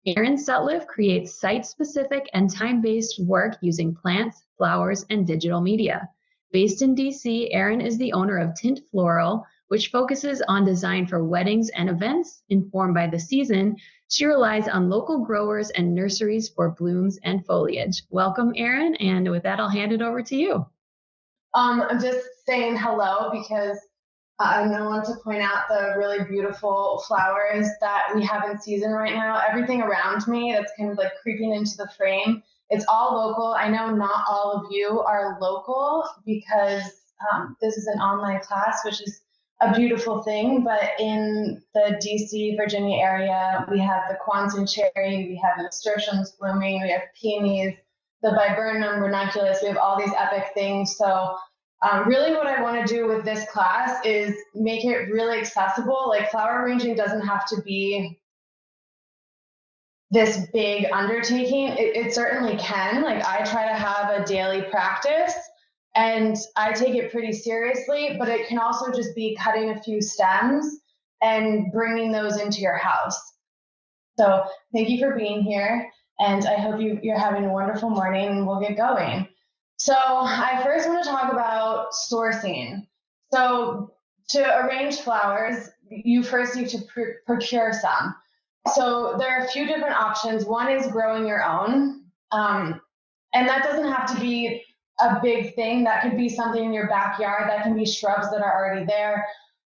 Arrin Sutliff creates site-specific and time-based work using plants, flowers, and digital media. Based in DC, Arrin is the owner of Tint Floral, which focuses on design for weddings and events. Informed by the season, she relies on local growers and nurseries for blooms and foliage. Welcome, Arrin, and with that, I'll hand it over to you. I'm just saying hello because I want to point out the really beautiful flowers that we have in season right now. Everything around me that's kind of like creeping into the frame, it's all local. I know not all of you are local because this is an online class, which is a beautiful thing. But in the DC, Virginia area, we have the Quonset cherry, we have nasturtiums blooming, we have peonies, the viburnum ranunculus, we have all these epic things. So really what I want to do with this class is make it really accessible. Like flower arranging doesn't have to be this big undertaking. It certainly can. Like I try to have a daily practice and I take it pretty seriously, but it can also just be cutting a few stems and bringing those into your house. So thank you for being here. And I hope you're having a wonderful morning and we'll get going. So I first want to talk about sourcing. So to arrange flowers, you first need to procure some. So there are a few different options. One is growing your own. And that doesn't have to be a big thing. That could be something in your backyard. That can be shrubs that are already there.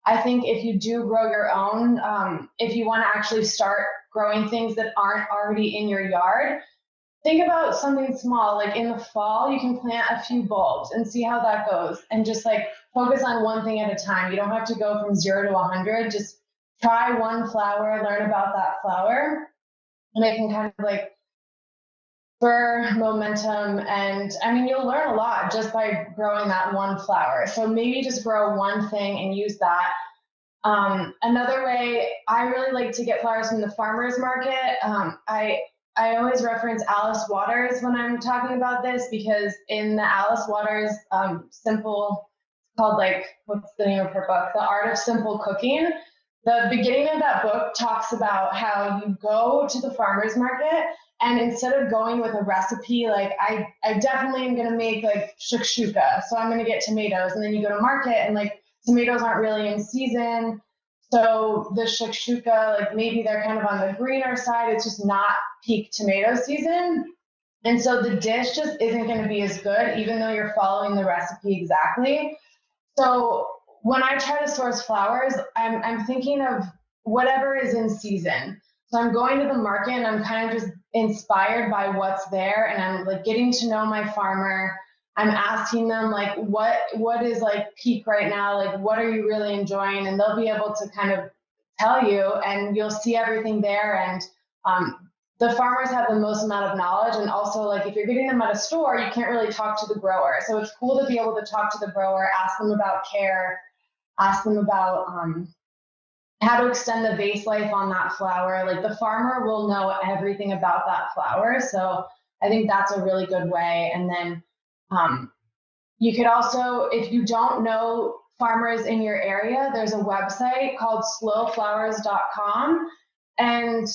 I think if you do grow your own, if you want to actually start growing things that aren't already in your yard, think about something small. Like in the fall, you can plant a few bulbs and see how that goes. And just like focus on one thing at a time. You don't have to go from 0 to 100. Just try one flower, learn about that flower. And it can kind of like spur momentum. And I mean, you'll learn a lot just by growing that one flower. So maybe just grow one thing and use that. Another way, I really like to get flowers from the farmer's market. I always reference Alice Waters when I'm talking about this because in the Alice Waters simple, it's called like, what's the name of her book? The Art of Simple Cooking. The beginning of that book talks about how you go to the farmer's market and instead of going with a recipe, like I definitely am going to make like shakshuka. So I'm going to get tomatoes and then you go to market and like tomatoes aren't really in season. So the shakshuka, like maybe they're kind of on the greener side. It's just not peak tomato season. And so the dish just isn't going to be as good, even though you're following the recipe exactly. So when I try to source flowers, I'm thinking of whatever is in season. So I'm going to the market and I'm kind of just inspired by what's there. And I'm like getting to know my farmer. I'm asking them like, what is like peak right now? Like, what are you really enjoying? And they'll be able to kind of tell you, and you'll see everything there. And the farmers have the most amount of knowledge. And also like, if you're getting them at a store, you can't really talk to the grower. So it's cool to be able to talk to the grower, ask them about care, ask them about how to extend the vase life on that flower. Like the farmer will know everything about that flower. So I think that's a really good way. And then you could also, if you don't know farmers in your area, there's a website called slowflowers.com. And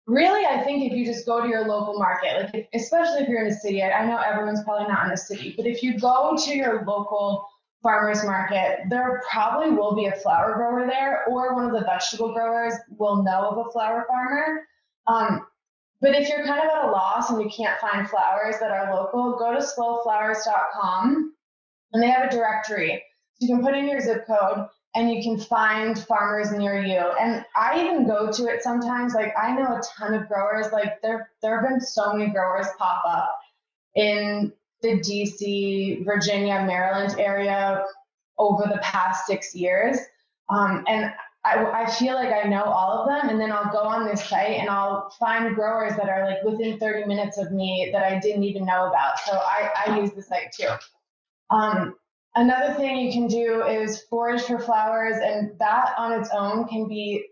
really, I think if you just go to your local market, like especially if you're in a city, I know everyone's probably not in a city, but if you go to your local farmers market, there probably will be a flower grower there, or one of the vegetable growers will know of a flower farmer. But if you're kind of at a loss and you can't find flowers that are local, go to slowflowers.com and they have a directory. You can put in your zip code and you can find farmers near you. And I even go to it sometimes. Like I know a ton of growers, like there have been so many growers pop up in the DC, Virginia, Maryland area over the past 6 years. And I feel like I know all of them, and then I'll go on this site and I'll find growers that are like within 30 minutes of me that I didn't even know about. So I use the site too. Another thing you can do is forage for flowers, and that on its own can be,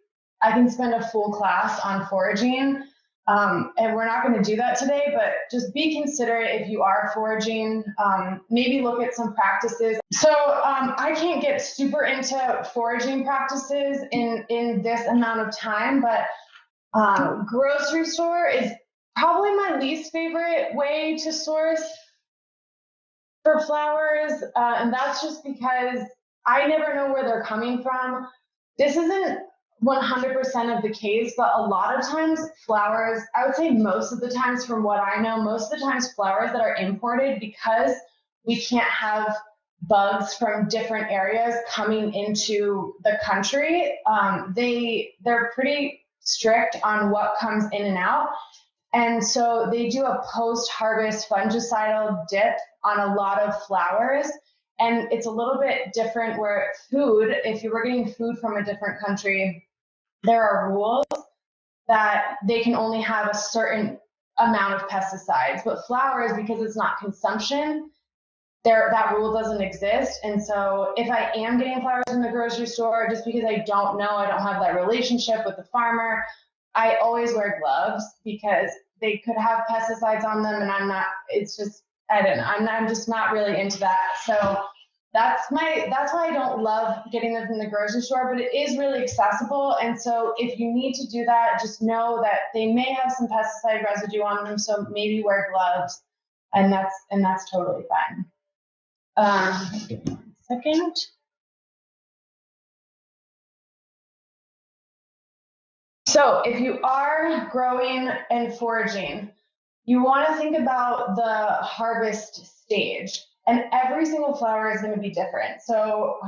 I can spend a full class on foraging. And we're not going to do that today, but just be considerate if you are foraging. Maybe look at some practices. So I can't get super into foraging practices in this amount of time, but Grocery store is probably my least favorite way to source for flowers, and that's just because I never know where they're coming from. This isn't 100% of the case, but a lot of times flowers, I would say most of the times from what I know, most of the times flowers that are imported, because we can't have bugs from different areas coming into the country, they're pretty strict on what comes in and out. And so they do a post-harvest fungicidal dip on a lot of flowers. And it's a little bit different where food, if you were getting food from a different country, there are rules that they can only have a certain amount of pesticides. But flowers, because it's not consumption, that rule doesn't exist. And so if I am getting flowers from the grocery store, just because I don't know, I don't have that relationship with the farmer, I always wear gloves because they could have pesticides on them, and it's just, I don't know, I'm just not really into that. So that's why I don't love getting them from the grocery store, but it is really accessible. And so if you need to do that, just know that they may have some pesticide residue on them. So maybe wear gloves, and that's totally fine. Give me 1 second. So if you are growing and foraging, you want to think about the harvest stage, and every single flower is going to be different. So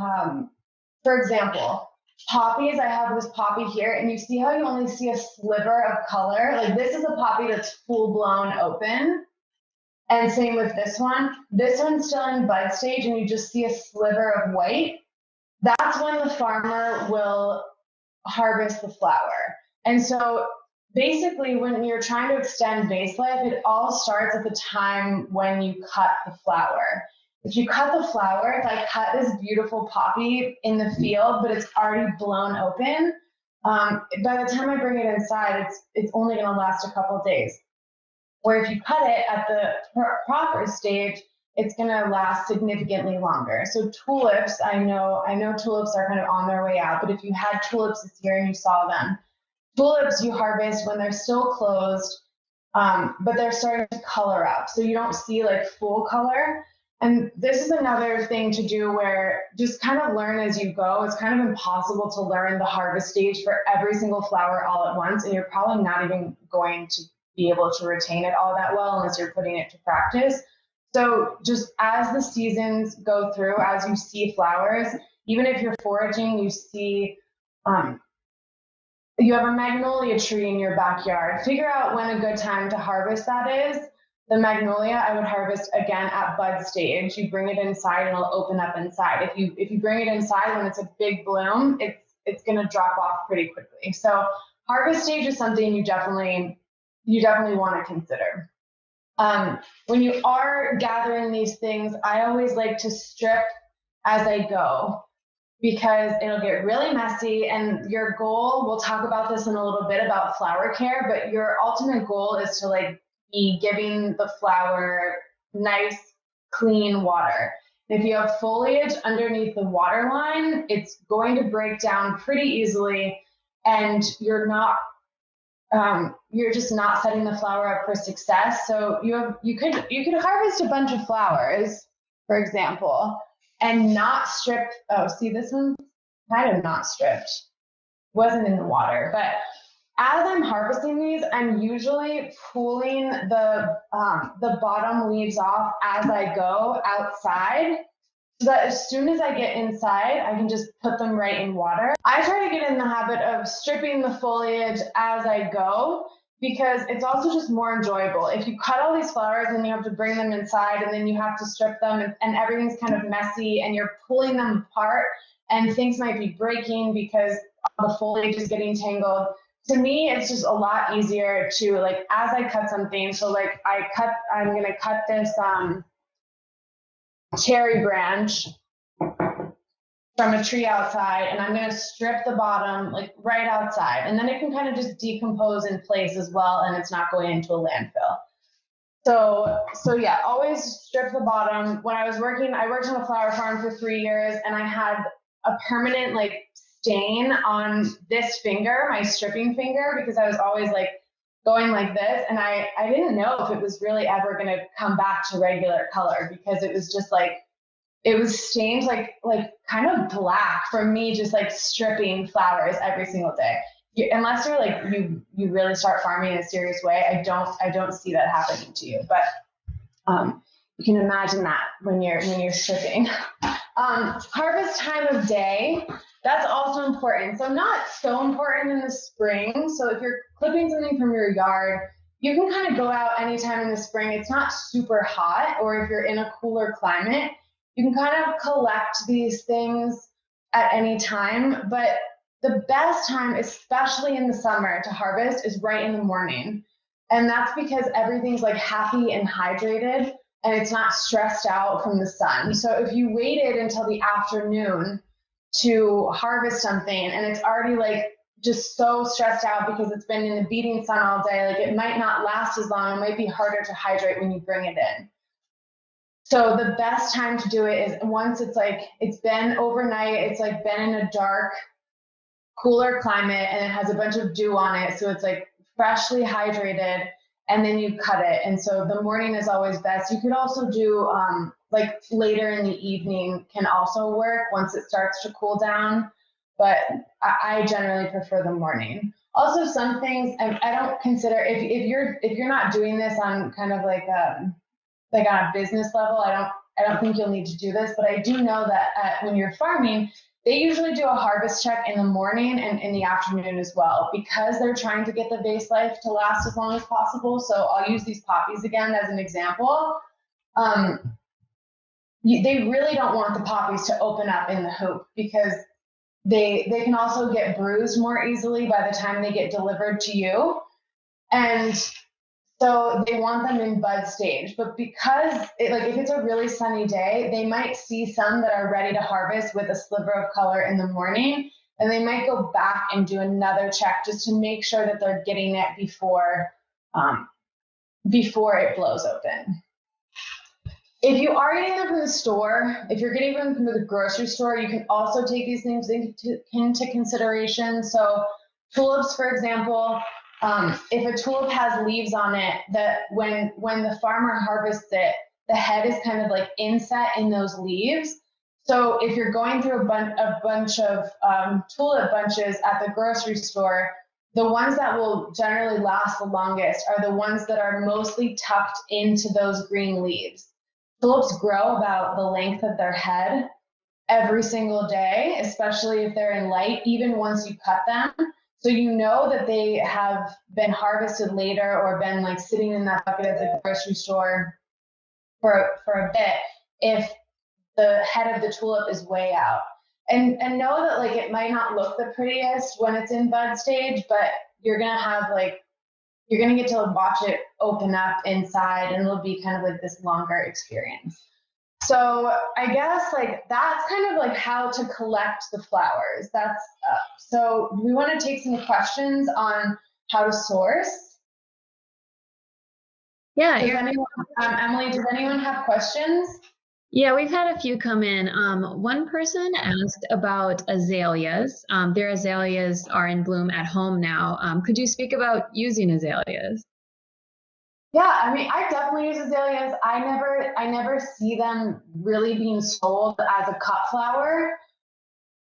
for example, poppies, I have this poppy here, and you see how you only see a sliver of color? Like this is a poppy that's full blown open. And same with this one. This one's still in bud stage, and you just see a sliver of white. That's when the farmer will harvest the flower. And so basically, when you're trying to extend vase life, it all starts at the time when you cut the flower. If you cut the flower, if I cut this beautiful poppy in the field, but it's already blown open, by the time I bring it inside, it's only going to last a couple of days. Where if you cut it at the proper stage, it's going to last significantly longer. So tulips, I know tulips are kind of on their way out, but if you had tulips this year and you saw them, tulips you harvest when they're still closed, but they're starting to color up. So you don't see like full color. And this is another thing to do where just kind of learn as you go. It's kind of impossible to learn the harvest stage for every single flower all at once, and you're probably not even going to be able to retain it all that well unless you're putting it to practice. So just as the seasons go through, as you see flowers, even if you're foraging, you see, you have a magnolia tree in your backyard, figure out when a good time to harvest that is. The magnolia, I would harvest again at bud stage. You bring it inside and it'll open up inside. If you bring it inside when it's a big bloom, it's going to drop off pretty quickly. So harvest stage is something you definitely want to consider. When you are gathering these things, I always like to strip as I go because it'll get really messy, and your goal, we'll talk about this in a little bit about flower care, but your ultimate goal is to like be giving the flower nice, clean water. If you have foliage underneath the water line, it's going to break down pretty easily, and you're just not setting the flower up for success. So you could harvest a bunch of flowers, for example, and not strip. Oh, see, this one's kind of not stripped. Wasn't in the water, but as I'm harvesting these, I'm usually pulling the bottom leaves off as I go outside, so that as soon as I get inside, I can just put them right in water. I try to get in the habit of stripping the foliage as I go because it's also just more enjoyable. If you cut all these flowers and you have to bring them inside and then you have to strip them and everything's kind of messy and you're pulling them apart and things might be breaking because the foliage is getting tangled. To me, it's just a lot easier to, like, as I cut something, so like I'm gonna cut this cherry branch from a tree outside, and I'm going to strip the bottom like right outside, and then it can kind of just decompose in place as well, and it's not going into a landfill. So yeah, always strip the bottom. When I worked on a flower farm for 3 years, and I had a permanent like stain on this finger, my stripping finger, because I was always like going like this. And I didn't know if it was really ever going to come back to regular color, because it was just like, it was stained like kind of black from me just like stripping flowers every single day. Unless you're like you really start farming in a serious way, I don't see that happening to you. But you can imagine that when you're stripping. Harvest time of day, that's also important. So not so important in the spring. So if you're clipping something from your yard, you can kind of go out anytime in the spring. It's not super hot, or if you're in a cooler climate, you can kind of collect these things at any time. But the best time, especially in the summer, to harvest is right in the morning. And that's because everything's like happy and hydrated, and it's not stressed out from the sun. So if you waited until the afternoon to harvest something and it's already like just so stressed out because it's been in the beating sun all day, like it might not last as long. It might be harder to hydrate when you bring it in. So the best time to do it is once it's like, it's been overnight, it's like been in a dark, cooler climate, and it has a bunch of dew on it. So it's like freshly hydrated, and then you cut it. And so the morning is always best. You could also do like later in the evening can also work once it starts to cool down, but I generally prefer the morning. Also, some things I don't consider, if you're not doing this on kind of like on a business level, I don't think you'll need to do this, but I do know that when you're farming, they usually do a harvest check in the morning and in the afternoon as well, because they're trying to get the vase life to last as long as possible. So I'll use these poppies again as an example. They really don't want the poppies to open up in the hoop, because they can also get bruised more easily by the time they get delivered to you. And so they want them in bud stage, but because if it's a really sunny day, they might see some that are ready to harvest with a sliver of color in the morning, and they might go back and do another check just to make sure that they're getting it before it blows open. If you are getting them from the store, if you're getting them from the grocery store, you can also take these things into consideration. So tulips, for example, if a tulip has leaves on it, that when the farmer harvests it, the head is kind of like inset in those leaves. So if you're going through a bunch of tulip bunches at the grocery store, the ones that will generally last the longest are the ones that are mostly tucked into those green leaves. Tulips grow about the length of their head every single day, especially if they're in light, even once you cut them. So you know that they have been harvested later or been like sitting in that bucket at the grocery store for a bit if the head of the tulip is way out. And know that like it might not look the prettiest when it's in bud stage, but you're gonna get to watch it open up inside, and it'll be kind of like this longer experience. So I guess like that's kind of like how to collect the flowers. That's so we want to take some questions on how to source. Yeah. Emily, does anyone have questions? Yeah, we've had a few come in. One person asked about azaleas. Their azaleas are in bloom at home now. Could you speak about using azaleas? Yeah, I mean, I definitely use azaleas. I never see them really being sold as a cut flower,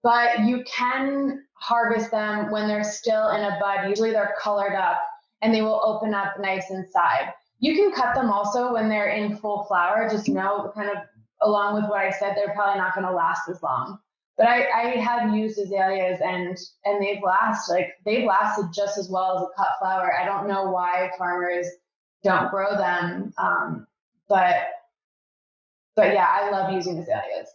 but you can harvest them when they're still in a bud. Usually they're colored up and they will open up nice inside. You can cut them also when they're in full flower. Just know, kind of along with what I said, they're probably not going to last as long. But I have used azaleas and they've lasted just as well as a cut flower. I don't know why farmers don't grow them, but yeah, I love using azaleas.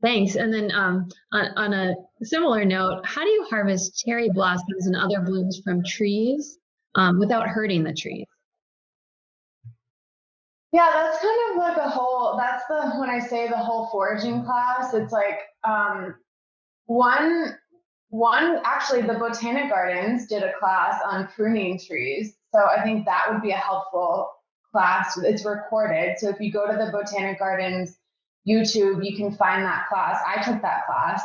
Thanks. And then on a similar note, how do you harvest cherry blossoms and other blooms from trees without hurting the trees? Yeah, that's kind of like when I say the whole foraging class, it's like one actually the botanic gardens did a class on pruning trees. So I think that would be a helpful class. It's recorded. So if you go to the botanic gardens YouTube, you can find that class. I took that class.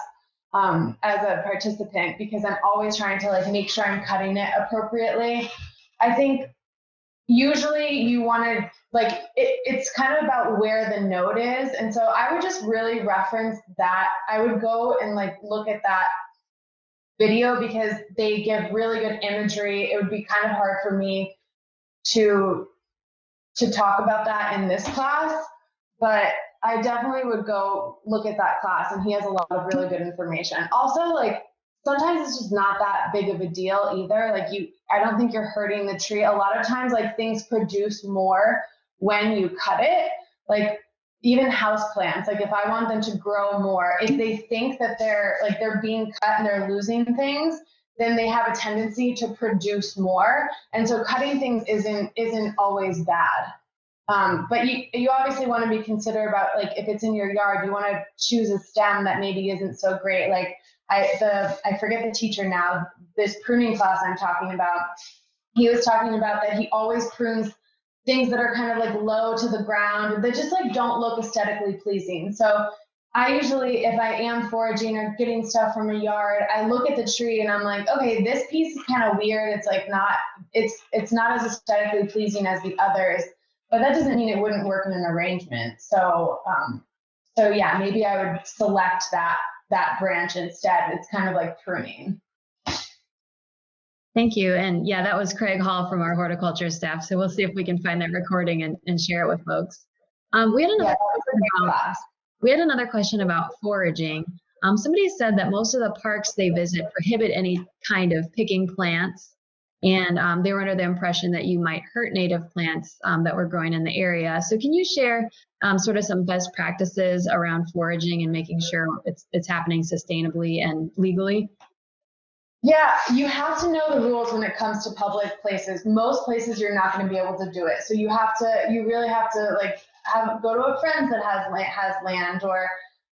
as a participant, because I'm always trying to like make sure I'm cutting it appropriately. I think usually you want to like it's kind of about where the node is, and so I would just really reference that. I would go and like look at that video because they give really good imagery. It would be kind of hard for me to talk about that in this class, but I definitely would go look at that class, and he has a lot of really good information. Also, like sometimes it's just not that big of a deal either. Like I don't think you're hurting the tree. A lot of times, like things produce more when you cut it. Like even house plants, like if I want them to grow more, if they think that they're being cut and they're losing things, then they have a tendency to produce more. And so cutting things isn't always bad. But you obviously want to be considerate about like if it's in your yard, you want to choose a stem that maybe isn't so great. Like I forget the teacher now, this pruning class I'm talking about, he was talking about that he always prunes things that are kind of like low to the ground that just like don't look aesthetically pleasing. So I usually, if I am foraging or getting stuff from a yard, I look at the tree and I'm like, okay, this piece is kind of weird. It's like it's not as aesthetically pleasing as the others, but that doesn't mean it wouldn't work in an arrangement. So yeah, maybe I would select that branch instead. It's kind of like pruning. Thank you. And yeah, that was Craig Hall from our horticulture staff. So we'll see if we can find that recording and share it with folks. We had another question about foraging. Somebody said that most of the parks they visit prohibit any kind of picking plants, and they were under the impression that you might hurt native plants that were growing in the area. So can you share sort of some best practices around foraging and making sure it's happening sustainably and legally? Yeah, you have to know the rules when it comes to public places. Most places you're not going to be able to do it. So you really have to like go to a friend that has land, or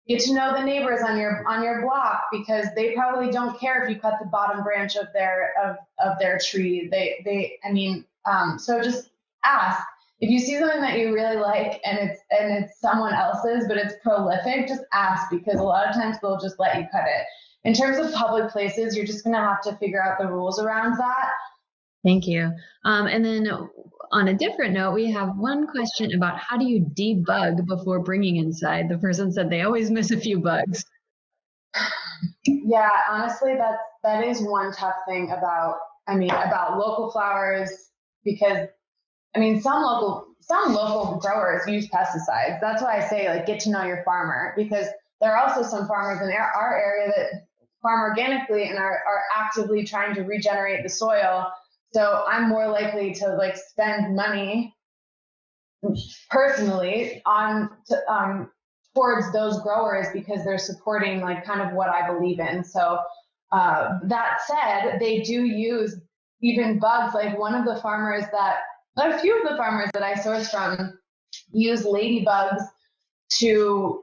get to know the neighbors on your block, because they probably don't care if you cut the bottom branch of their tree. So just ask. If you see something that you really like and it's someone else's but it's prolific, just ask, because a lot of times they'll just let you cut it. In terms of public places, you're just going to have to figure out the rules around that. Thank you. And then on a different note, we have one question about how do you debug before bringing inside? The person said they always miss a few bugs. Yeah, honestly, that is one tough thing about local flowers, because some local growers use pesticides. That's why I say like get to know your farmer, because there are also some farmers in our area that farm organically and are actively trying to regenerate the soil. So I'm more likely to like spend money personally towards those growers because they're supporting like kind of what I believe in. So that said, they do use even bugs. Like a few of the farmers that I source from use ladybugs to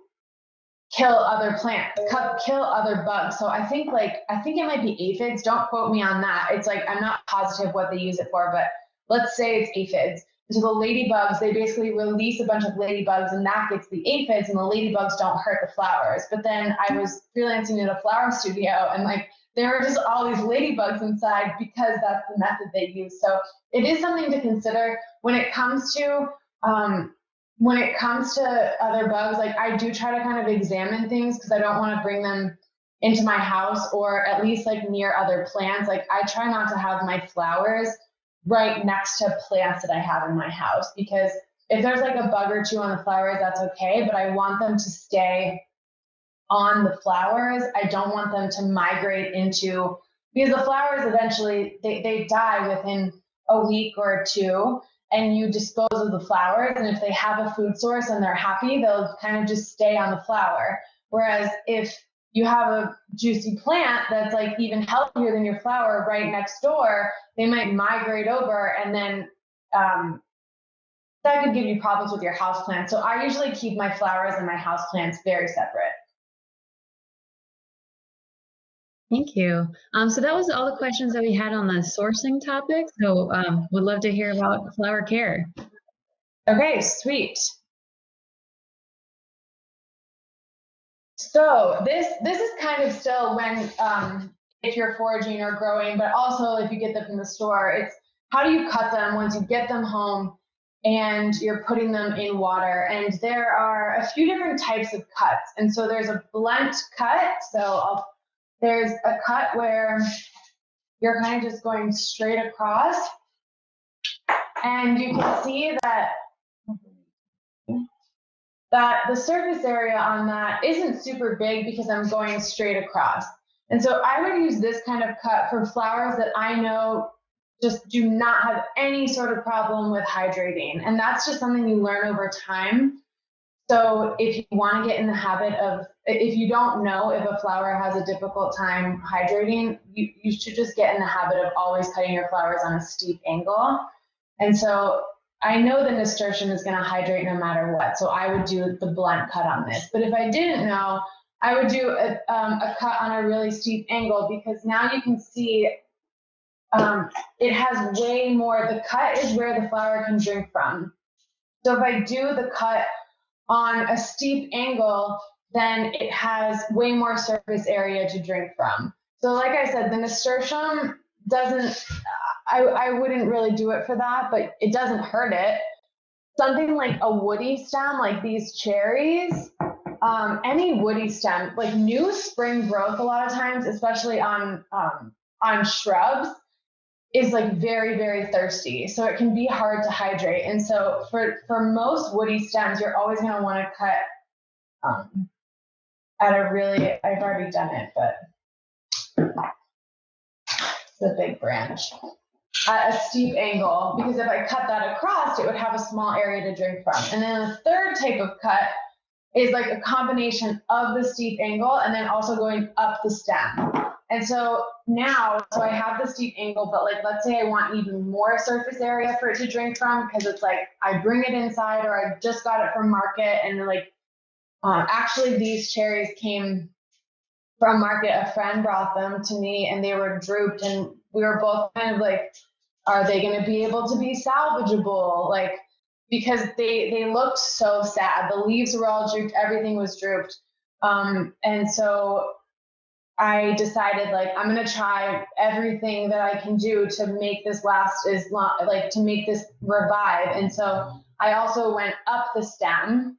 kill other plants, kill other bugs. So I think it might be aphids. Don't quote me on that. It's like, I'm not positive what they use it for, but let's say it's aphids. So the ladybugs, they basically release a bunch of ladybugs and that gets the aphids, and the ladybugs don't hurt the flowers. But then I was freelancing at a flower studio and like there were just all these ladybugs inside because that's the method they use. So it is something to consider when it comes to other bugs. Like I do try to kind of examine things because I don't want to bring them into my house, or at least like near other plants. Like I try not to have my flowers right next to plants that I have in my house, because if there's like a bug or two on the flowers, that's okay, but I want them to stay on the flowers. I don't want them to migrate into, because the flowers eventually they die within a week or two, and you dispose of the flowers, and if they have a food source and they're happy, they'll kind of just stay on the flower. Whereas if you have a juicy plant that's like even healthier than your flower right next door, they might migrate over, and then that could give you problems with your house plants. So I usually keep my flowers and my house plants very separate. Thank you. So that was all the questions that we had on the sourcing topic. So would love to hear about flower care. Okay, sweet. So this is kind of still when if you're foraging or growing, but also if you get them from the store, it's how do you cut them once you get them home and you're putting them in water. And there are a few different types of cuts. And so there's a blunt cut. There's a cut where you're kind of just going straight across. And you can see that the surface area on that isn't super big because I'm going straight across. And so I would use this kind of cut for flowers that I know just do not have any sort of problem with hydrating. And that's just something you learn over time. So if you want to get in the habit of, if you don't know if a flower has a difficult time hydrating, you should just get in the habit of always cutting your flowers on a steep angle. And so I know the nasturtium is going to hydrate no matter what. So I would do the blunt cut on this. But if I didn't know, I would do a cut on a really steep angle, because now you can see it has way more. The cut is where the flower can drink from. So if I do the cut on a steep angle, then it has way more surface area to drink from. So like I said, the nasturtium doesn't, I wouldn't really do it for that, but it doesn't hurt it. Something like a woody stem, like these cherries, any woody stem, like new spring growth a lot of times, especially on shrubs, is like very, very thirsty. So it can be hard to hydrate. And so for most woody stems, you're always going to want to cut at a really, I've already done it, but it's a big branch. At a steep angle, because if I cut that across, it would have a small area to drink from. And then the third type of cut is like a combination of the steep angle and then also going up the stem. And so now, so I have the steep angle, but like, let's say I want even more surface area for it to drink from, because it's like, I bring it inside or I just got it from market, and like, actually these cherries came from market. A friend brought them to me and they were drooped, and we were both kind of like, are they going to be able to be salvageable? Like, because they looked so sad. The leaves were all drooped, everything was drooped. And so I decided, like, I'm going to try everything that I can do to make this last as long, like to make this revive. And so I also went up the stem.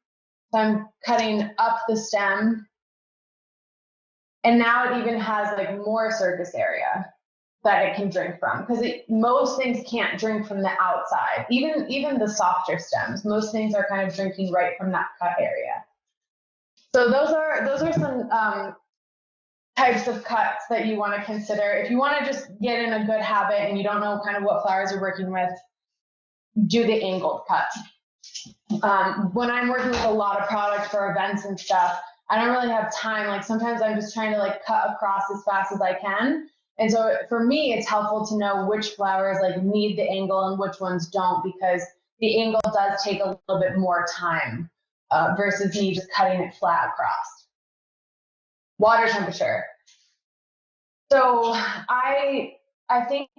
So I'm cutting up the stem, and now it even has like more surface area that it can drink from, because most things can't drink from the outside. Even the softer stems, most things are kind of drinking right from that cut area. So those are some types of cuts that you want to consider. If you want to just get in a good habit and you don't know kind of what flowers you're working with, do the angled cut. When I'm working with a lot of product for events and stuff, I don't really have time. Like sometimes I'm just trying to like cut across as fast as I can. And so for me, it's helpful to know which flowers like need the angle and which ones don't, because the angle does take a little bit more time versus me just cutting it flat across. Water temperature. So I think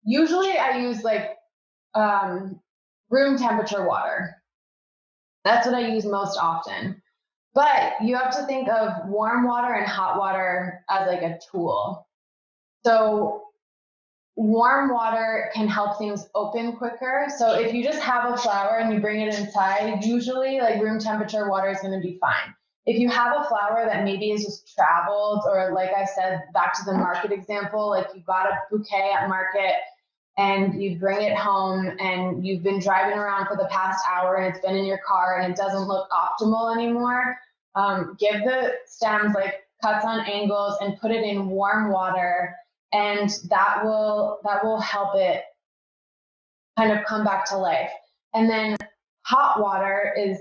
usually I use like room temperature water. That's what I use most often. But you have to think of warm water and hot water as like a tool. So warm water can help things open quicker. So if you just have a flower and you bring it inside, usually like room temperature water is going to be fine. If you have a flower that maybe is just traveled, or like I said, back to the market example, like you got a bouquet at market and you bring it home and you've been driving around for the past hour and it's been in your car and it doesn't look optimal anymore, give the stems like cuts on angles and put it in warm water, and that will help it kind of come back to life. And then hot water is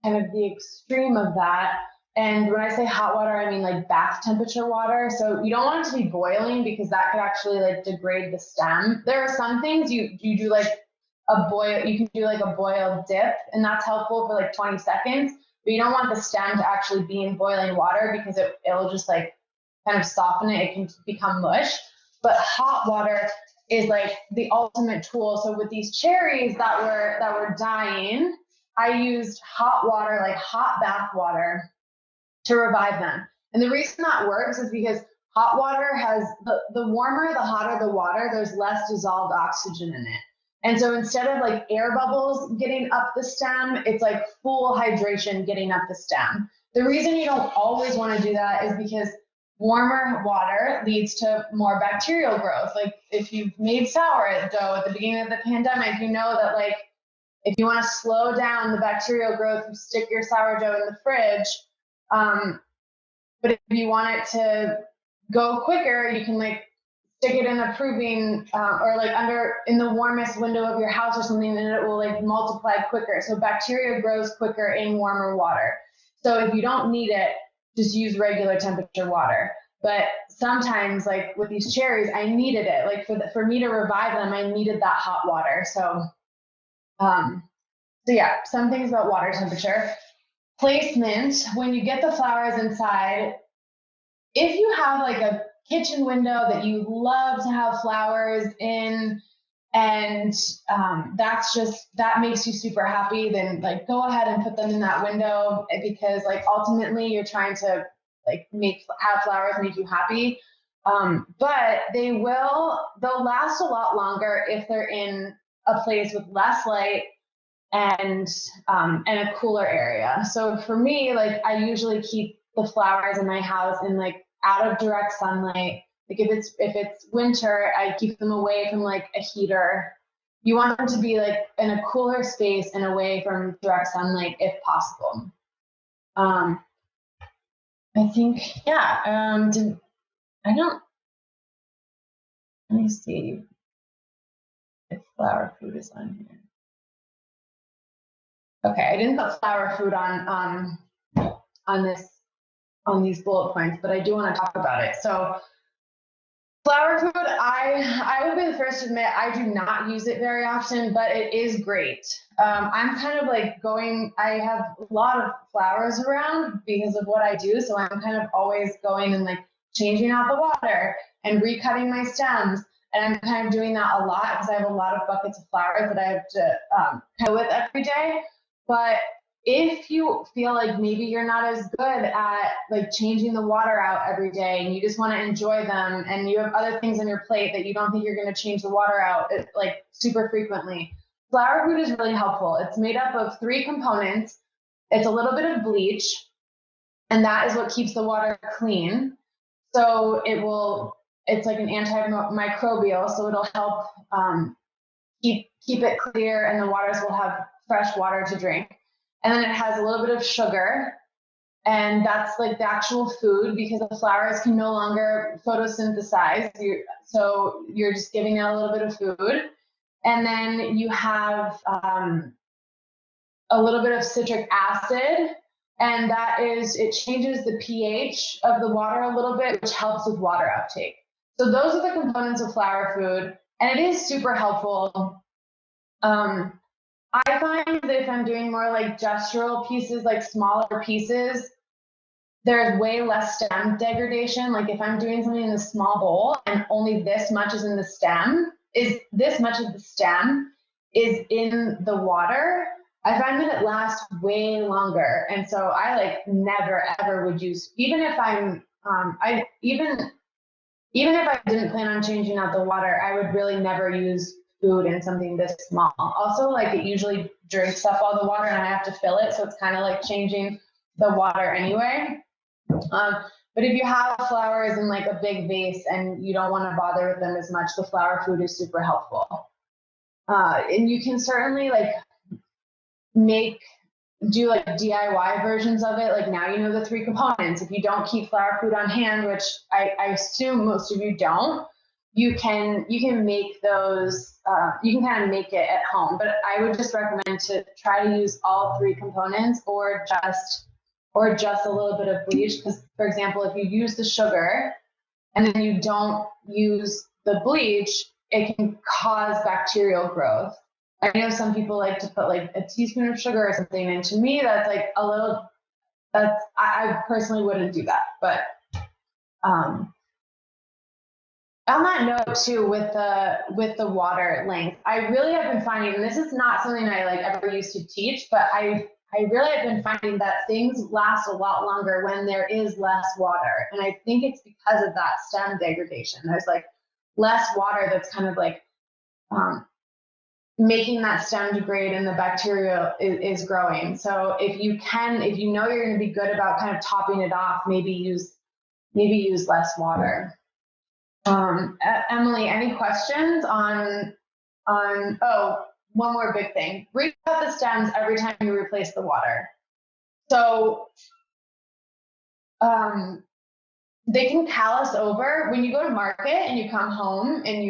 kind of the extreme of that. And when I say hot water, I mean like bath temperature water. So you don't want it to be boiling, because that could actually like degrade the stem. There are some things you do like a boil, you can do like a boiled dip, and that's helpful for like 20 seconds, but you don't want the stem to actually be in boiling water, because it'll just like kind of soften it. It can become mush. But hot water is like the ultimate tool. So with these cherries that were dying, I used hot water, like hot bath water, to revive them. And the reason that works is because hot water has, the warmer, the hotter the water, there's less dissolved oxygen in it. And so instead of like air bubbles getting up the stem, it's like full hydration getting up the stem. The reason you don't always want to do that is because warmer water leads to more bacterial growth. Like if you've made sourdough at the beginning of the pandemic, you know that like if you want to slow down the bacterial growth, you stick your sourdough in the fridge. But if you want it to go quicker, you can like stick it in a proving or like under in the warmest window of your house or something, and it will like multiply quicker. So bacteria grows quicker in warmer water. So if you don't need it, just use regular temperature water. But sometimes, like with these cherries, I needed it. Like for me to revive them, I needed that hot water. So yeah, some things about water temperature. Placement, when you get the flowers inside, if you have like a kitchen window that you love to have flowers in, and that makes you super happy, then like go ahead and put them in that window, because like ultimately you're trying to like have flowers make you happy. But they'll last a lot longer if they're in a place with less light and a cooler area. So for me, like I usually keep the flowers in my house in like out of direct sunlight. Like if it's winter, I keep them away from like a heater. You want them to be like in a cooler space and away from direct sunlight if possible. I think, yeah. Let me see if flower food is on here. Okay, I didn't put flower food on these bullet points, but I do want to talk about it. So flower food, I will be the first to admit I do not use it very often, but it is great. I'm kind of like I have a lot of flowers around because of what I do, so I'm kind of always going and like changing out the water and recutting my stems, and I'm kind of doing that a lot because I have a lot of buckets of flowers that I have to deal with every day. But if you feel like maybe you're not as good at like changing the water out every day and you just want to enjoy them and you have other things on your plate that you don't think you're going to change the water out like super frequently, flower food is really helpful. It's made up of 3 components. It's a little bit of bleach, and that is what keeps the water clean. So it's like an antimicrobial, so it'll help keep it clear, and the waters will have fresh water to drink. And then it has a little bit of sugar, and that's like the actual food because the flowers can no longer photosynthesize. So you're just giving it a little bit of food. And then you have a little bit of citric acid, and it changes the pH of the water a little bit, which helps with water uptake. So those are the components of flower food, and it is super helpful. I find that if I'm doing more like gestural pieces, like smaller pieces, there's way less stem degradation. Like if I'm doing something in a small bowl and only this much is in the stem, this much of the stem is in the water, I find that it lasts way longer. And so I like never ever would use, even if even if I didn't plan on changing out the water, I would really never use food in something this small. Also, like it usually drinks up all the water and I have to fill it, so it's kind of like changing the water anyway. But if you have flowers in like a big vase and you don't want to bother with them as much, the flower food is super helpful. And you can certainly like do like DIY versions of it. Like now you know the 3 components. If you don't keep flower food on hand, which I assume most of you don't, you can make those, you can kind of make it at home. But I would just recommend to try to use all 3 components or just a little bit of bleach. Because for example, if you use the sugar and then you don't use the bleach, it can cause bacterial growth. I know some people like to put like a teaspoon of sugar or something, and to me that's like a little, I personally wouldn't do that. But on that note too, with the water length, I really have been finding, and this is not something I like ever used to teach, but I really have been finding that things last a lot longer when there is less water. And I think it's because of that stem degradation. There's like less water that's kind of like making that stem degrade and the bacteria is growing. So if you know you're going to be good about kind of topping it off, maybe use less water. Emily, any questions on one more big thing. Recut the stems every time you replace the water. So they can callus over when you go to market and you come home and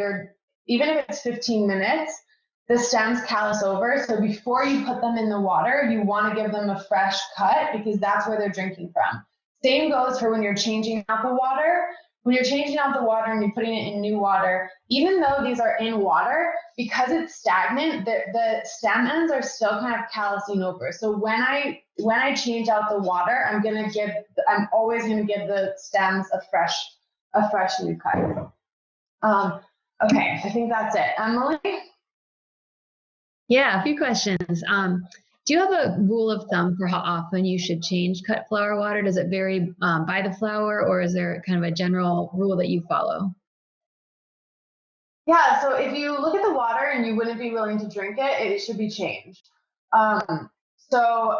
even if it's 15 minutes, the stems callus over. So before you put them in the water, you want to give them a fresh cut because that's where they're drinking from. Same goes for when you're changing out the water. When you're changing out the water and you're putting it in new water, even though these are in water, because it's stagnant, the stem ends are still kind of callusing over. So when I change out the water, I'm always gonna give the stems a fresh new cut. Okay, I think that's it. Emily? Yeah, a few questions. Do you have a rule of thumb for how often you should change cut flower water? Does it vary by the flower, or is there kind of a general rule that you follow? Yeah, so if you look at the water and you wouldn't be willing to drink it, it should be changed. So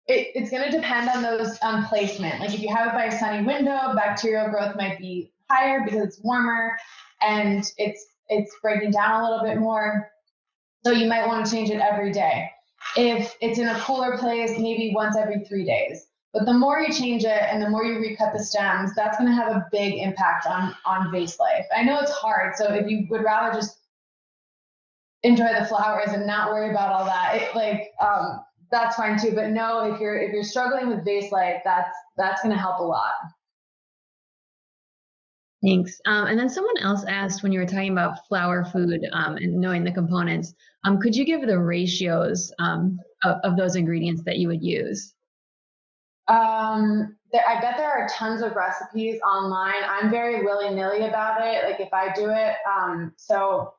it's going to depend on those placement. Like if you have it by a sunny window, bacterial growth might be higher because it's warmer and it's breaking down a little bit more. So you might want to change it every day. If it's in a cooler place, maybe once every 3 days. But the more you change it and the more you recut the stems, that's going to have a big impact on vase life. I know it's hard, so if you would rather just enjoy the flowers and not worry about all that, that's fine too. But no, if you're struggling with vase life, that's going to help a lot. Thanks. And then someone else asked when you were talking about flower food and knowing the components, could you give the ratios of those ingredients that you would use? I bet there are tons of recipes online. I'm very willy-nilly about it. Like if I do it, so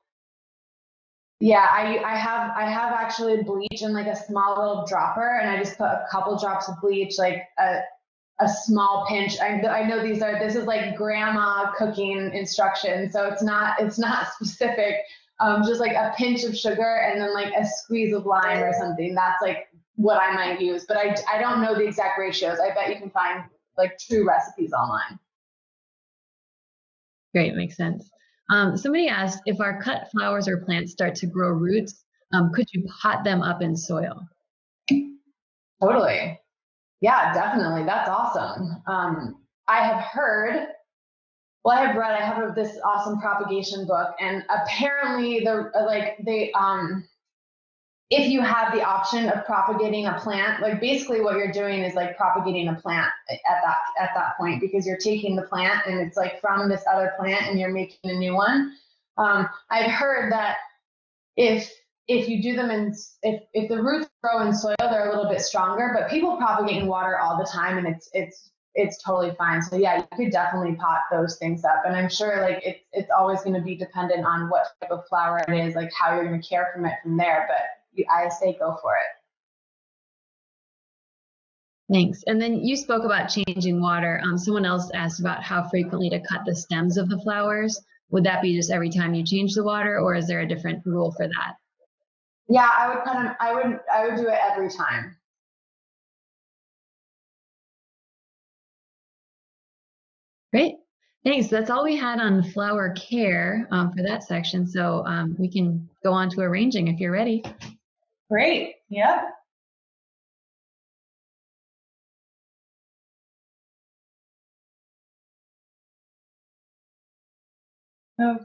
yeah, I have actually bleach in like a small little dropper, and I just put a couple drops of bleach, like a small pinch. I know this is like grandma cooking instructions, so it's not specific. Just like a pinch of sugar and then like a squeeze of lime or something. That's like what I might use, but I don't know the exact ratios. I bet you can find like true recipes online. Great, makes sense. Somebody asked if our cut flowers or plants start to grow roots, could you pot them up in soil? Totally. Yeah, definitely. That's awesome. I have heard, I have this awesome propagation book, and apparently if you have the option of propagating a plant, like basically what you're doing is like propagating a plant at that point, because you're taking the plant and it's like from this other plant and you're making a new one. I've heard that if you do them if the roots grow in soil, they're a little bit stronger, but people propagate in water all the time and it's totally fine. So yeah, you could definitely pot those things up. And I'm sure like it's always going to be dependent on what type of flower it is, like how you're going to care from it from there. But I say go for it. Thanks. And then you spoke about changing water. Someone else asked about how frequently to cut the stems of the flowers. Would that be just every time you change the water, or is there a different rule for that? Yeah, I would do it every time. Great. Thanks. That's all we had on flower care for that section. So we can go on to arranging if you're ready. Great. Yep. Okay.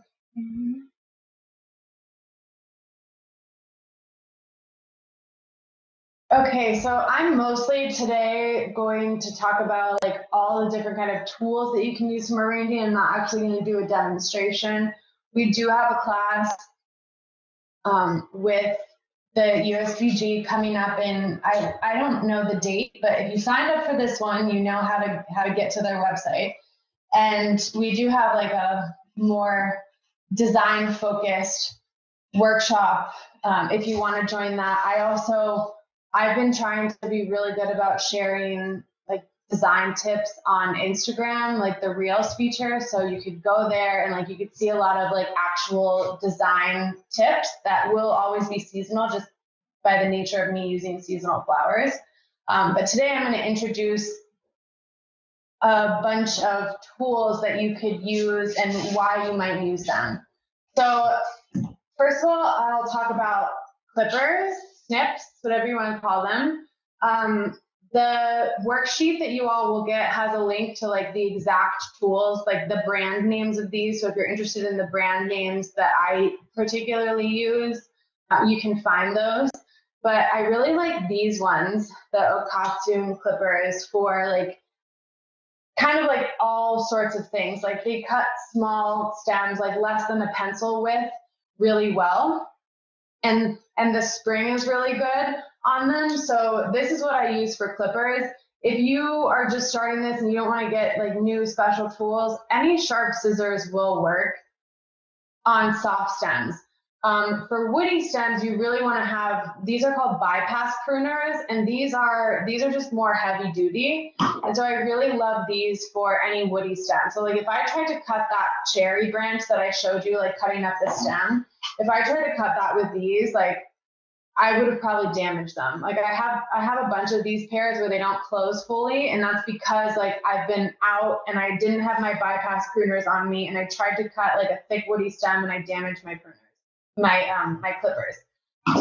Okay, so I'm mostly today going to talk about like all the different kind of tools that you can use from arranging. I'm not actually going to do a demonstration. We do have a class with the USVG coming up in, I don't know the date, but if you signed up for this one, you know how to get to their website. And we do have like a more design focused workshop if you want to join that. I also I've been trying to be really good about sharing like design tips on Instagram, like the Reels feature. So you could go there and like you could see a lot of like actual design tips that will always be seasonal just by the nature of me using seasonal flowers. But today I'm going to introduce a bunch of tools that you could use and why you might use them. So first of all, I'll talk about clippers, snips, whatever you want to call them. The worksheet that you all will get has a link to like the exact tools, like the brand names of these. So if you're interested in the brand names that I particularly use, you can find those. But I really like these ones, the costume clippers, for like kind of like all sorts of things. Like they cut small stems, like less than a pencil width, really well. And the spring is really good on them. So this is what I use for clippers. If you are just starting this and you don't want to get like new special tools, any sharp scissors will work on soft stems. For woody stems, you really want to have, these are called bypass pruners, and these are just more heavy duty. And so I really love these for any woody stem. So like if I tried to cut that cherry branch that I showed you, like cutting up the stem, if I tried to cut that with these, like I would have probably damaged them. Like I have a bunch of these pairs where they don't close fully, and that's because like I've been out and I didn't have my bypass pruners on me, and I tried to cut like a thick woody stem and I damaged my pruners, my clippers.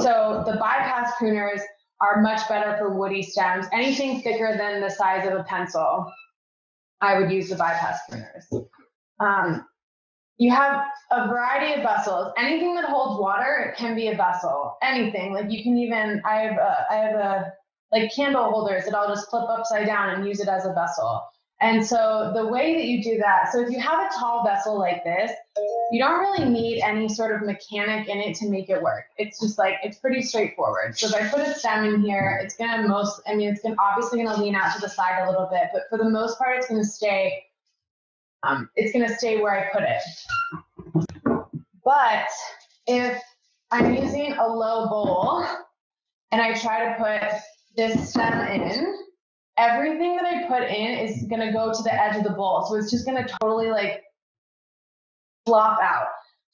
So the bypass pruners are much better for woody stems. Anything thicker than the size of a pencil, I would use the bypass pruners. You have a variety of vessels. Anything that holds water can be a vessel. Anything, like you can even, I have a like candle holders that I'll just flip upside down and use it as a vessel. And so the way that you do that, so if you have a tall vessel like this, you don't really need any sort of mechanic in it to make it work. It's just like, it's pretty straightforward. So if I put a stem in here, it's obviously gonna lean out to the side a little bit, but for the most part, it's gonna stay where I put it. But if I'm using a low bowl and I try to put this stem in, everything that I put in is going to go to the edge of the bowl. So it's just going to totally like flop out.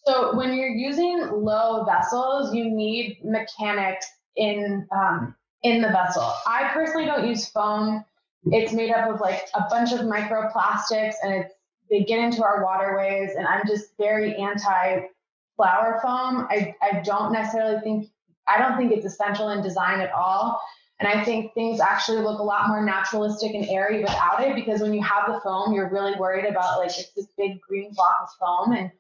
So when you're using low vessels, you need mechanics in the vessel. I personally don't use foam. It's made up of like a bunch of microplastics, and they get into our waterways, and I'm just very anti flower foam. I don't think it's essential in design at all. And I think things actually look a lot more naturalistic and airy without it, because when you have the foam, you're really worried about like it's this big green block of foam and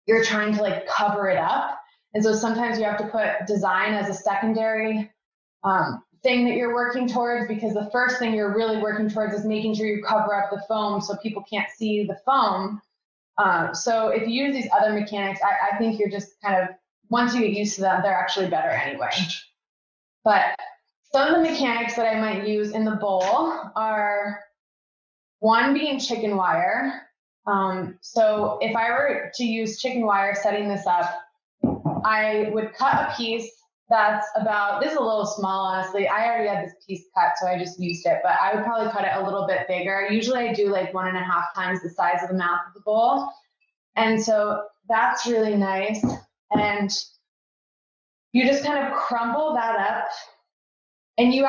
you're trying to like cover it up. And so sometimes you have to put design as a secondary thing that you're working towards, because the first thing you're really working towards is making sure you cover up the foam so people can't see the foam. So if you use these other mechanics, I think you're just kind of, once you get used to them, they're actually better anyway. But some of the mechanics that I might use in the bowl are, one being chicken wire. So if I were to use chicken wire setting this up, I would cut a piece that's about, this is a little small, honestly. I already had this piece cut, so I just used it, but I would probably cut it a little bit bigger. Usually I do like 1.5 times the size of the mouth of the bowl. And so that's really nice. And you just kind of crumple that up. And you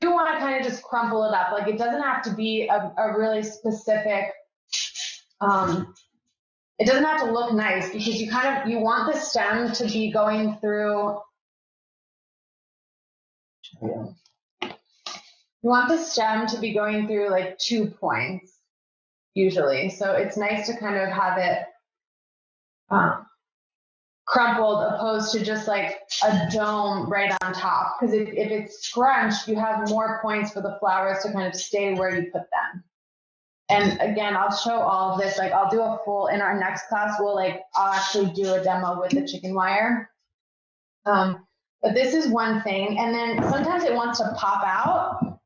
do want to kind of just crumple it up. Like it doesn't have to be a really specific, it doesn't have to look nice, because you want the stem to be going through, like 2 points usually. So it's nice to kind of have it crumpled, opposed to just like a dome right on top. Because if it's scrunched, you have more points for the flowers to kind of stay where you put them. And again, I'll show all of this. Like I'll do a full, in our next class, I'll actually do a demo with the chicken wire. But this is one thing. And then sometimes it wants to pop out.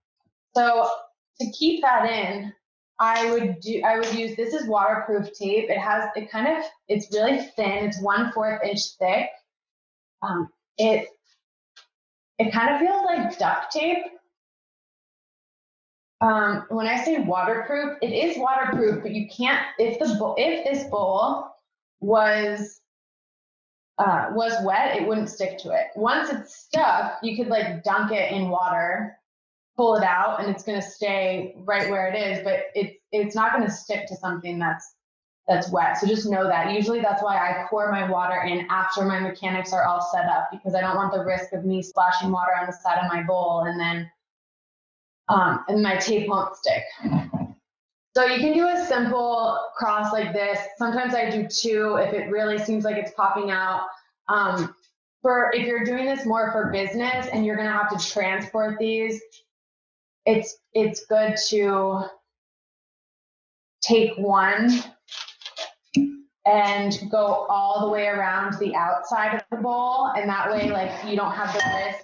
So to keep that in, I would use, this is waterproof tape. It's really thin. It's 1/4 inch thick. it kind of feels like duct tape. When I say waterproof, it is waterproof, but you can't, if this bowl was wet, it wouldn't stick to it. Once it's stuck, you could like dunk it in water, pull it out, and it's going to stay right where it is, but it's not going to stick to something that's wet. So just know that. Usually that's why I pour my water in after my mechanics are all set up, because I don't want the risk of me splashing water on the side of my bowl and then and my tape won't stick. So you can do a simple cross like this. Sometimes I do two if it really seems like it's popping out. If you're doing this more for business and you're going to have to transport these, it's good to take one and go all the way around the outside of the bowl, and that way like you don't have the risk.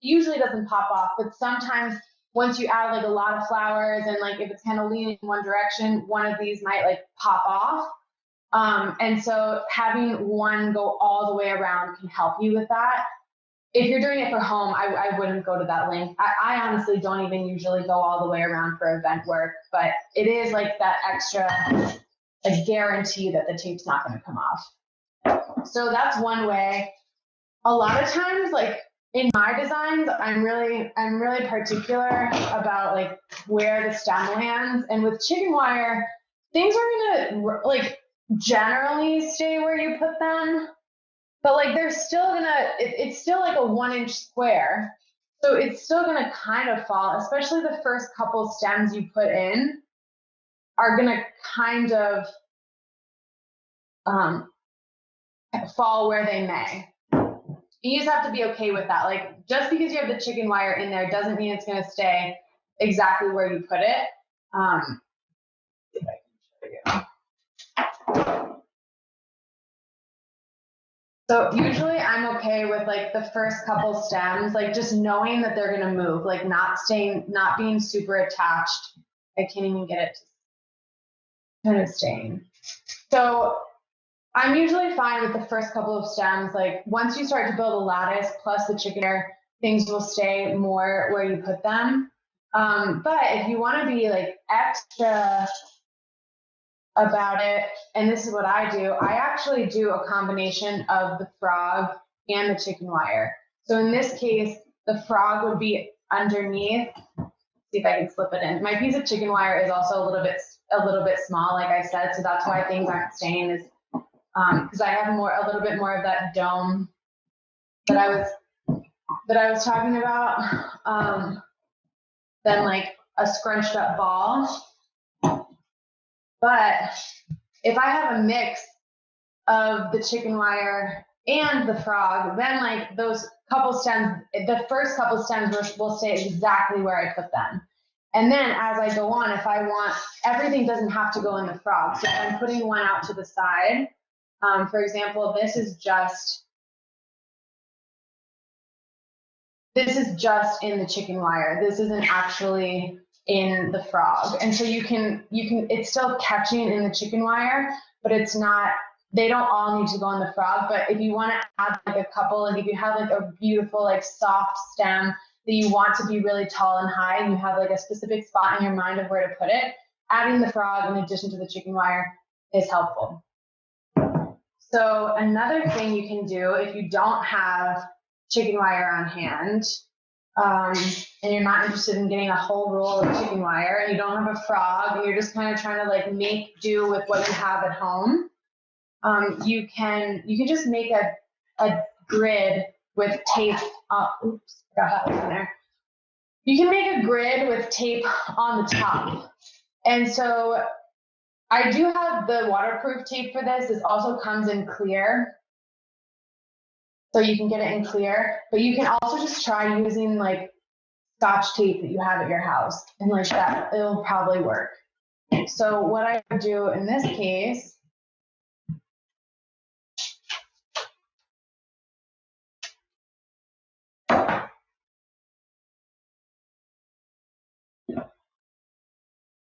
It usually doesn't pop off, but sometimes once you add like a lot of flowers and like if it's kind of leaning in one direction, one of these might like pop off. And so having one go all the way around can help you with that. If you're doing it for home, I wouldn't go to that length. I honestly don't even usually go all the way around for event work, but it is like that extra like guarantee that the tape's not going to come off. So that's one way. A lot of times, like in my designs, I'm really particular about like where the stem lands. And with chicken wire, things are gonna like generally stay where you put them, but like they're still gonna. It's still like a 1-inch square, so it's still gonna kind of fall. Especially the first couple stems you put in are gonna kind of fall where they may. You just have to be okay with that. Like just because you have the chicken wire in there doesn't mean it's going to stay exactly where you put it. See if I can show you. So usually I'm okay with like the first couple stems, like just knowing that they're going to move, like not being super attached. I can't even get it to kind of staying. So I'm usually fine with the first couple of stems. Like once you start to build a lattice plus the chicken wire, things will stay more where you put them. But if you want to be like extra about it, and this is what I do, I actually do a combination of the frog and the chicken wire. So in this case, the frog would be underneath. See if I can slip it in. My piece of chicken wire is also a little bit small, like I said, so that's why things aren't staying as because I have a little bit more of that dome that I was talking about than like a scrunched up ball. But if I have a mix of the chicken wire and the frog, then like those couple stems, the first couple stems will stay exactly where I put them. And then as I go on, if I want, everything doesn't have to go in the frog. So if I'm putting one out to the side, for example, this is just in the chicken wire. This isn't actually in the frog. And so it's still catching in the chicken wire, but it's not, they don't all need to go in the frog. But if you want to add like a couple, and if you have like a beautiful, like soft stem that you want to be really tall and high, and you have like a specific spot in your mind of where to put it, adding the frog in addition to the chicken wire is helpful. So another thing you can do if you don't have chicken wire on hand, and you're not interested in getting a whole roll of chicken wire, and you don't have a frog, and you're just kind of trying to like make do with what you have at home, you can just make a grid with tape. Oops, forgot that was in there. You can make a grid with tape on the top, and so I do have the waterproof tape for this. This also comes in clear, so you can get it in clear, but you can also just try using like Scotch tape that you have at your house, and like that, it'll probably work. So what I would do in this case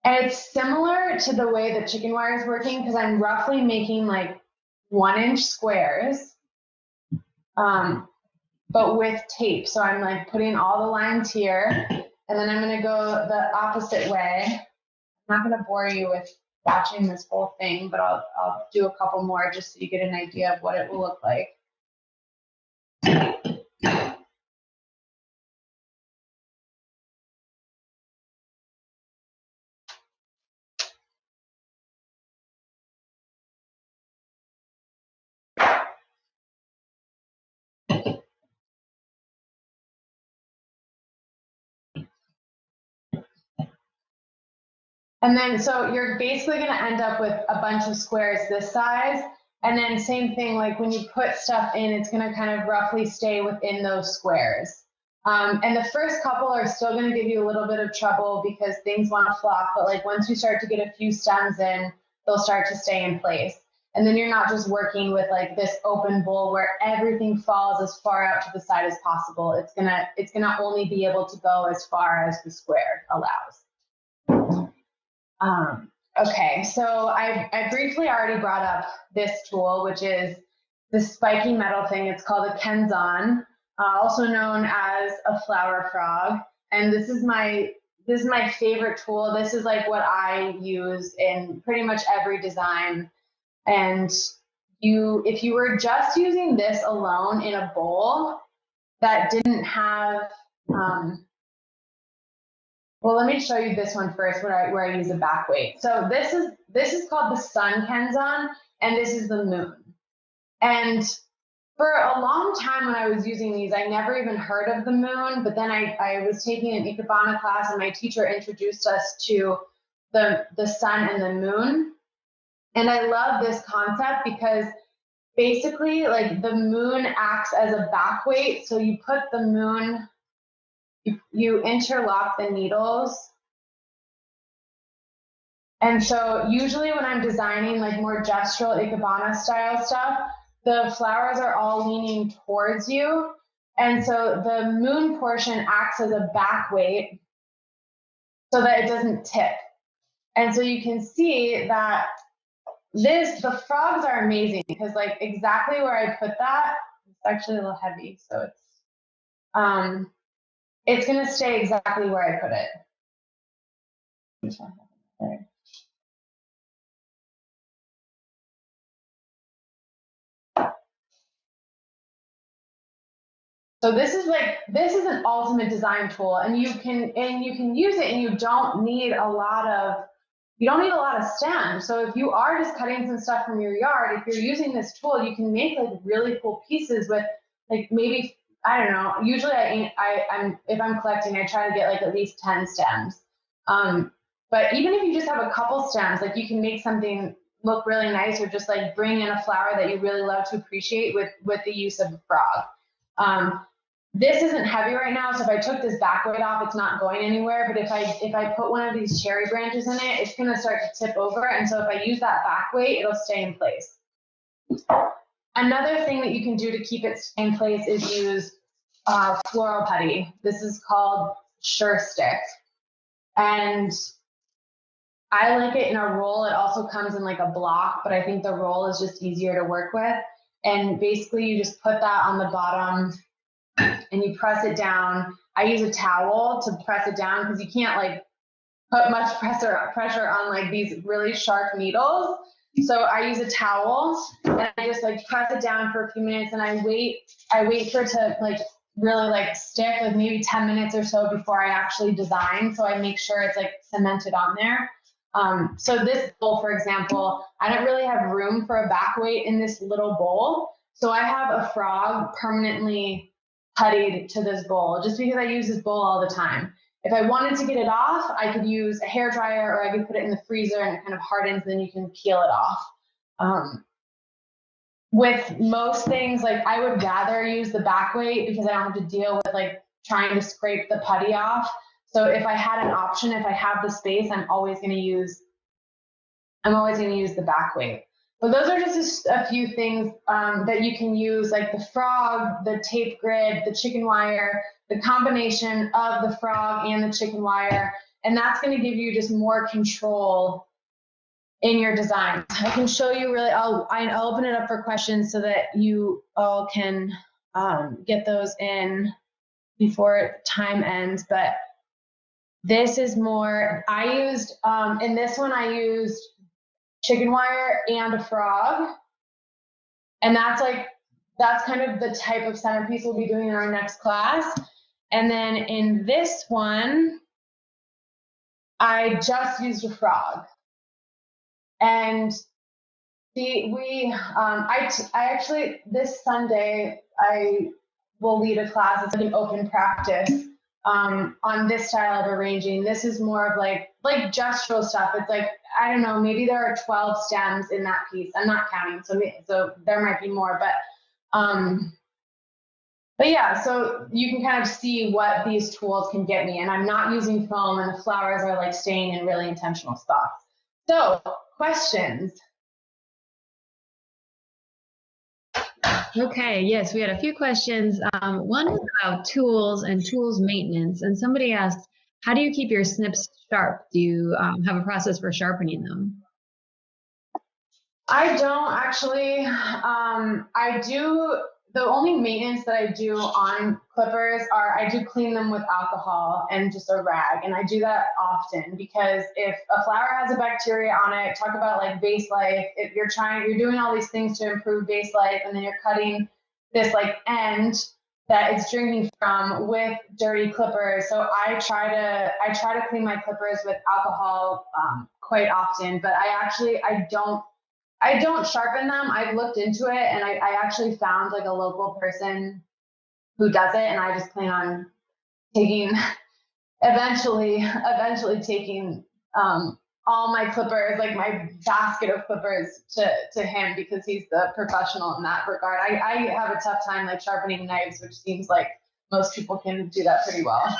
and it's similar to the way the chicken wire is working because I'm roughly making like 1-inch squares. but with tape. So I'm like putting all the lines here, and then I'm gonna go the opposite way. I'm not gonna bore you with watching this whole thing, but I'll do a couple more just so you get an idea of what it will look like. And then, so you're basically going to end up with a bunch of squares this size. And then same thing, like when you put stuff in, it's going to kind of roughly stay within those squares. And the first couple are still going to give you a little bit of trouble because things want to flop. But like once you start to get a few stems in, they'll start to stay in place. And then you're not just working with like this open bowl where everything falls as far out to the side as possible. It's gonna only be able to go as far as the square allows. Okay, so I briefly already brought up this tool, which is this spiky metal thing. It's called a Kenzan, also known as a flower frog. And this is my favorite tool. This is like what I use in pretty much every design. And if you were just using this alone in a bowl that didn't have, well, let me show you this one first where I use a back weight. So this is called the Sun Kenzan, and this is the moon. And for a long time when I was using these, I never even heard of the moon, but then I was taking an Ikebana class and my teacher introduced us to the sun and the moon. And I love this concept because basically like the moon acts as a back weight. So you put the moon, you interlock the needles. And so usually when I'm designing like more gestural Ikebana style stuff, the flowers are all leaning towards you. And so the moon portion acts as a back weight so that it doesn't tip. And so you can see that the frogs are amazing because like exactly where I put that, it's actually a little heavy. So it's going to stay exactly where I put it. So this is an ultimate design tool, and you can use it, and you don't need a lot of stems. So if you are just cutting some stuff from your yard, if you're using this tool, you can make like really cool pieces with like maybe, I don't know. Usually if I'm collecting, I try to get like at least 10 stems. But even if you just have a couple stems, like you can make something look really nice, or just like bring in a flower that you really love to appreciate with the use of a frog. This isn't heavy right now, so if I took this back weight off, it's not going anywhere. But if I put one of these cherry branches in it, it's going to start to tip over. And so if I use that back weight, it'll stay in place. Another thing that you can do to keep it in place is use floral putty. This is called Sure Stick. And I like it in a roll. It also comes in like a block, but I think the roll is just easier to work with. And basically you just put that on the bottom and you press it down. I use a towel to press it down because you can't like put much pressure on like these really sharp needles. So I use a towel and I just like press it down for a few minutes, and I wait for it to like really like stick, like maybe 10 minutes or so before I actually design. So I make sure it's like cemented on there. So this bowl, for example, I don't really have room for a back weight in this little bowl. So I have a frog permanently puttied to this bowl just because I use this bowl all the time. If I wanted to get it off, I could use a hair dryer, or I could put it in the freezer and it kind of hardens, and then you can peel it off. With most things, like I would rather use the back weight because I don't have to deal with like trying to scrape the putty off. So if I had an option, if I have the space, I'm always going to use the back weight. But those are just a few things that you can use, like the frog, the tape grid, the chicken wire, the combination of the frog and the chicken wire, and that's going to give you just more control in your design. I can show you really, I'll open it up for questions so that you all can get those in before time ends. But this is more, I used, in this one I used chicken wire and a frog. And that's kind of the type of centerpiece we'll be doing in our next class. And then in this one, I just used a frog. And I actually, this Sunday, I will lead a class. It's like an open practice on this style of arranging. This is more of like gestural stuff. It's like, I don't know, maybe there are 12 stems in that piece. I'm not counting, so there might be more, but yeah, so you can kind of see what these tools can get me. And I'm not using foam, and the flowers are like staying in really intentional spots. So, questions? Okay, yes, we had a few questions. One was about tools and tools maintenance. And somebody asked, how do you keep your snips sharp? Do you have a process for sharpening them? I don't actually. I do. The only maintenance that I do on clippers are I do clean them with alcohol and just a rag, and I do that often because if a flower has a bacteria on it, talk about like vase life. If you're doing all these things to improve vase life, and then you're cutting this like end that it's drinking from with dirty clippers. So I try to clean my clippers with alcohol quite often, but I don't sharpen them. I've looked into it, and I actually found like a local person who does it, and I just plan on taking eventually taking all my clippers, like my basket of clippers, to him because he's the professional in that regard. I have a tough time like sharpening knives, which seems like most people can do that pretty well.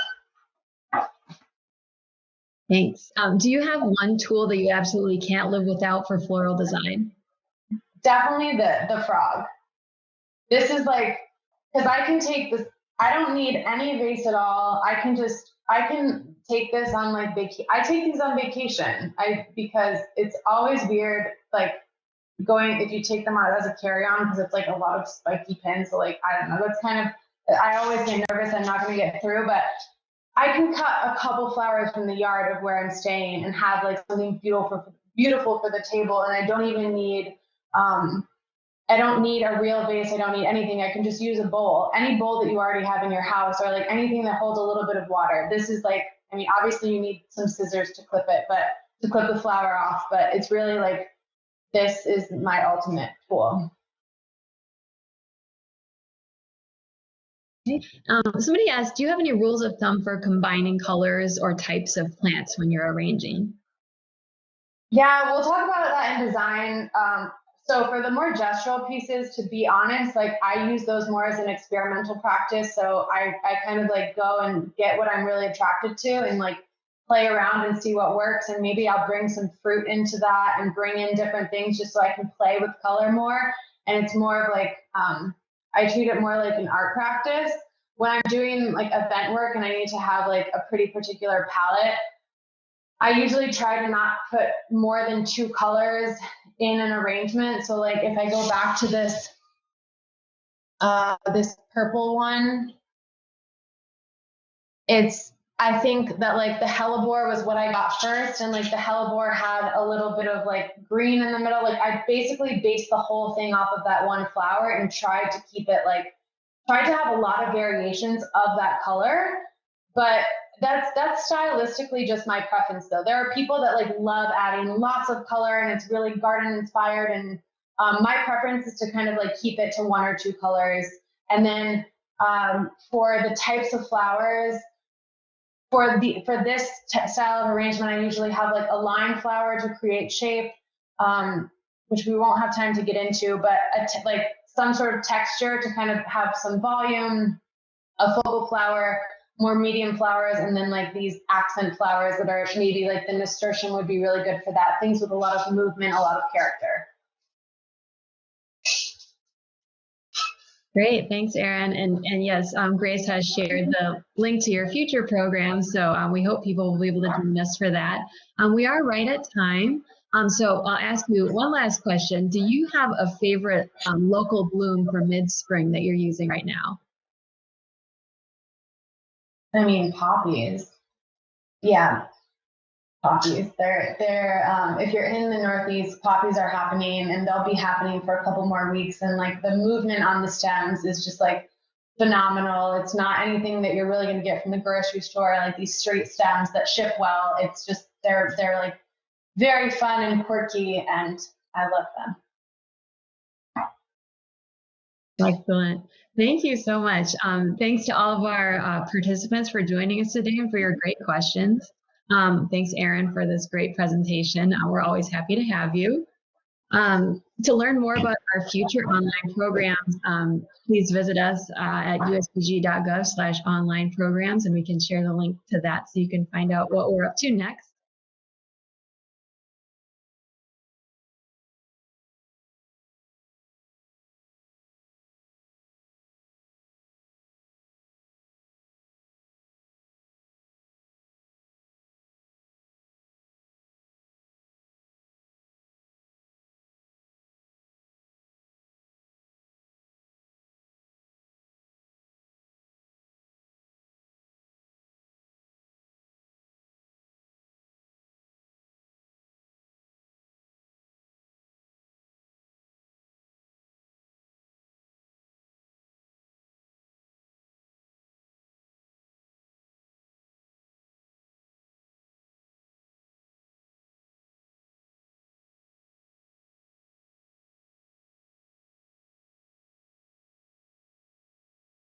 Thanks. Do you have one tool that you absolutely can't live without for floral design? Definitely the frog. This is like, because I can take this, I don't need any vase at all. I can take this on like I take these on vacation. Because it's always weird, like if you take them out as a carry-on, because it's like a lot of spiky pins. So like, I don't know, that's kind of, I always get nervous I'm not going to get through, but I can cut a couple flowers from the yard of where I'm staying and have like something beautiful for the table. And I don't even need, I don't need a real vase. I don't need anything. I can just use a bowl, any bowl that you already have in your house, or like anything that holds a little bit of water. This is like, I mean, obviously you need some scissors to clip it, but to clip the flower off, but it's really like, this is my ultimate tool. Somebody asked, do you have any rules of thumb for combining colors or types of plants when you're arranging? Yeah, we'll talk about that in design. So for the more gestural pieces, to be honest, like I use those more as an experimental practice. So I kind of like go and get what I'm really attracted to and like play around and see what works. And maybe I'll bring some fruit into that and bring in different things just so I can play with color more. And it's more of like, I treat it more like an art practice. When I'm doing like event work and I need to have like a pretty particular palette, I usually try to not put more than 2 colors in an arrangement. So like if I go back to this this purple one, I think that like the hellebore was what I got first, and like the hellebore had a little bit of like green in the middle. Like I basically based the whole thing off of that one flower and tried to keep it like, tried to have a lot of variations of that color, but that's stylistically just my preference though. There are people that like love adding lots of color and it's really garden inspired, and my preference is to kind of like keep it to 1 or 2 colors. And then for the types of flowers, for this style of arrangement, I usually have like a line flower to create shape, which we won't have time to get into, but like some sort of texture to kind of have some volume, a focal flower, more medium flowers, and then like these accent flowers that are maybe like the nasturtium would be really good for that. Things with a lot of movement, a lot of character. Great, thanks, Arrin. And yes, Grace has shared the link to your future program, so we hope people will be able to join us for that. We are right at time, So I'll ask you one last question. Do you have a favorite local bloom for mid-spring that you're using right now? I mean, poppies. Yeah, poppies. They're if you're in the Northeast, poppies are happening and they'll be happening for a couple more weeks. And like the movement on the stems is just like phenomenal. It's not anything that you're really going to get from the grocery store, like these straight stems that ship well. It's just they're like very fun and quirky, and I love them. Excellent. Thank you so much. Thanks to all of our participants for joining us today and for your great questions. Thanks, Arrin, for this great presentation. We're always happy to have you. To learn more about our future online programs, please visit us at uspg.gov/online programs, and we can share the link to that so you can find out what we're up to next.